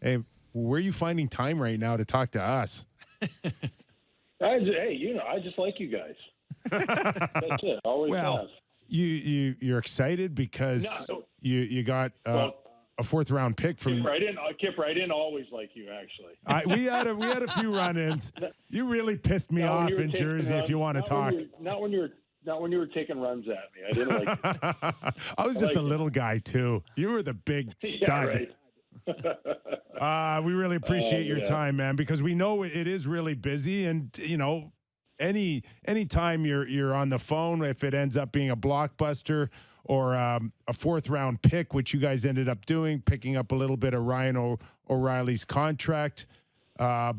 Hey, where are you finding time right now to talk to us? Hey, I just like you guys. That's it. Always Well, have. you're excited because No, you got well, a fourth round pick from. Kip right in. Always like you, actually. We had a few run-ins. You really pissed me Not when off you were in taking Jersey. If runs- you want to not when talk, you were- not when you were taking runs at me. I didn't like it. I was just like a it. little guy too. You were the big stud. Yeah, right. We really appreciate your yeah. time, man, because we know it is really busy, and any time you're on the phone, if it ends up being a blockbuster or a fourth round pick, which you guys ended up doing, picking up a little bit of Ryan O'Reilly's contract, a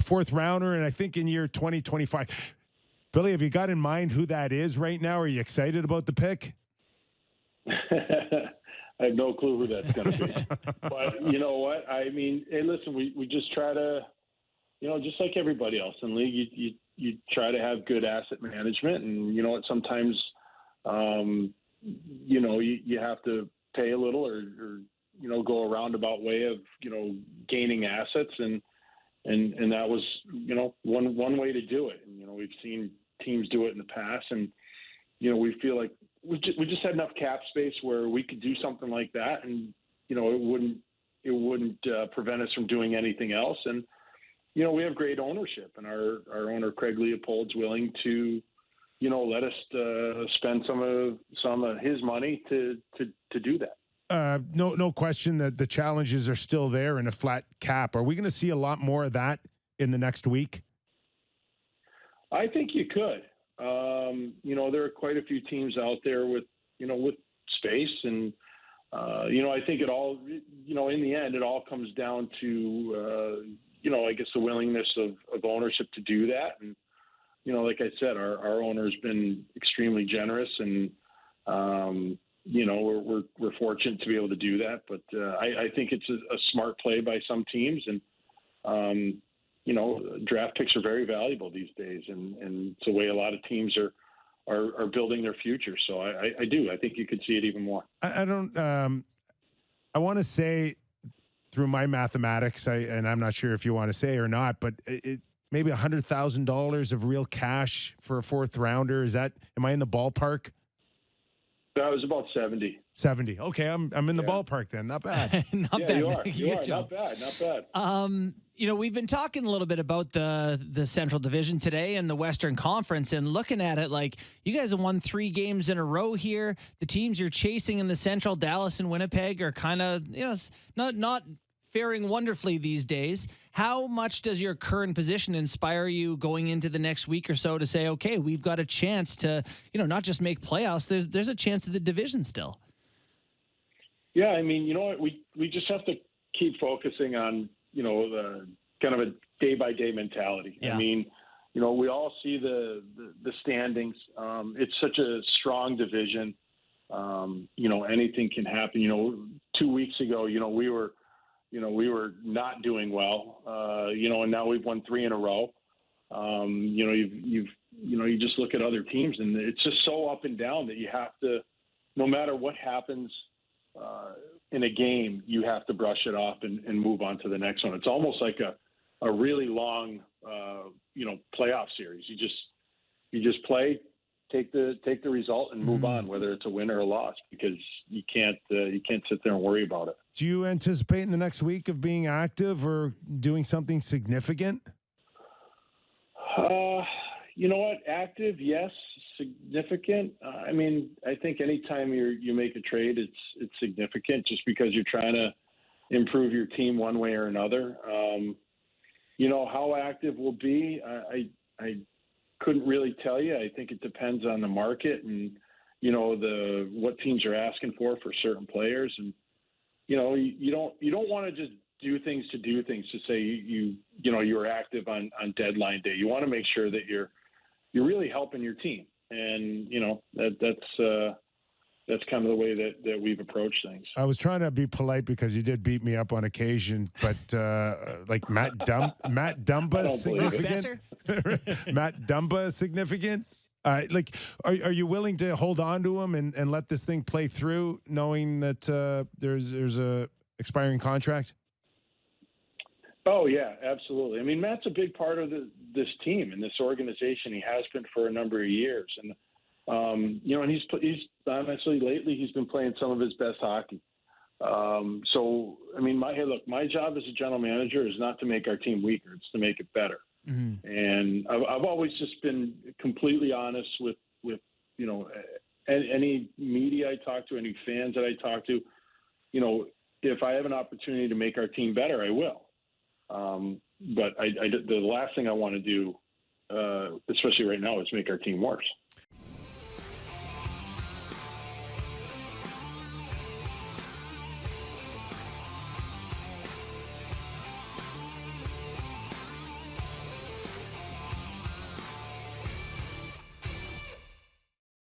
fourth rounder, and I think in year 2025. Billy, have you got in mind who that is right now? Are you excited about the pick? I have no clue who that's going to be. But you know what? I mean, hey, listen, we just try to, just like everybody else in the league, you try to have good asset management, and you know what? Sometimes, you have to pay a little, or go a roundabout way of gaining assets, and that was one way to do it. And we've seen teams do it in the past, and we feel like we just had enough cap space where we could do something like that, and it wouldn't prevent us from doing anything else. And we have great ownership, and our owner Craig Leopold's willing to let us spend some of his money to do that. No question that the challenges are still there in a flat cap. Are we going to see a lot more of that in the next week? I think you could. There are quite a few teams out there with space, and I think it all, in the end, it all comes down to, I guess the willingness of ownership to do that. And, like I said, our owner's been extremely generous, and, we're fortunate to be able to do that. But I think it's a smart play by some teams, and, draft picks are very valuable these days, and it's the way a lot of teams are building their future. So I do. I think you could see it even more. I don't. I want to say through my mathematics, and I'm not sure if you want to say or not, but maybe $100,000 of real cash for a fourth rounder. Am I in the ballpark? That was about 70. 70. Okay, I'm in the ballpark then. Not bad. Not Yeah, bad. you are. Good You are. job. Not bad. We've been talking a little bit about the Central Division today and the Western Conference, and looking at it, like, you guys have won 3 games in a row here. The teams you're chasing in the Central, Dallas and Winnipeg, are kind of, not faring wonderfully these days. How much does your current position inspire you going into the next week or so to say, okay, we've got a chance to, not just make playoffs, there's a chance of the division still? Yeah, I mean, you know what? We just have to keep focusing on, the kind of a day-by-day mentality. Yeah. I mean, we all see the standings. It's such a strong division. Anything can happen. 2 weeks ago, we were not doing well, and now we've won 3 in a row. You just look at other teams, and it's just so up and down that you have to, no matter what happens in a game, you have to brush it off and move on to the next one. It's almost like a really long, playoff series. You just play, take the result, and move on, whether it's a win or a loss, because you can't sit there and worry about it. Do you anticipate in the next week of being active or doing something significant? You know what? Active, yes. Significant. I mean, I think anytime you make a trade, it's significant, just because you're trying to improve your team one way or another. How active we'll be, I couldn't really tell you. I think it depends on the market and what teams are asking for certain players, and you don't want to just do things to say you're active on deadline day. You want to make sure that you're really helping your team. And, that's kind of the way that we've approached things. I was trying to be polite because you did beat me up on occasion, but like Matt Dumba significant? Matt Dumba significant? Are you willing to hold on to him and let this thing play through, knowing that there's a expiring contract? Oh yeah, absolutely. I mean, Matt's a big part of this team and this organization. He has been for a number of years, and and he's honestly lately he's been playing some of his best hockey. So I mean, my job as a general manager is not to make our team weaker; it's to make it better. Mm-hmm. And I've always just been completely honest with any media I talk to, any fans that I talk to. If I have an opportunity to make our team better, I will. But the last thing I want to do, especially right now, is make our team worse.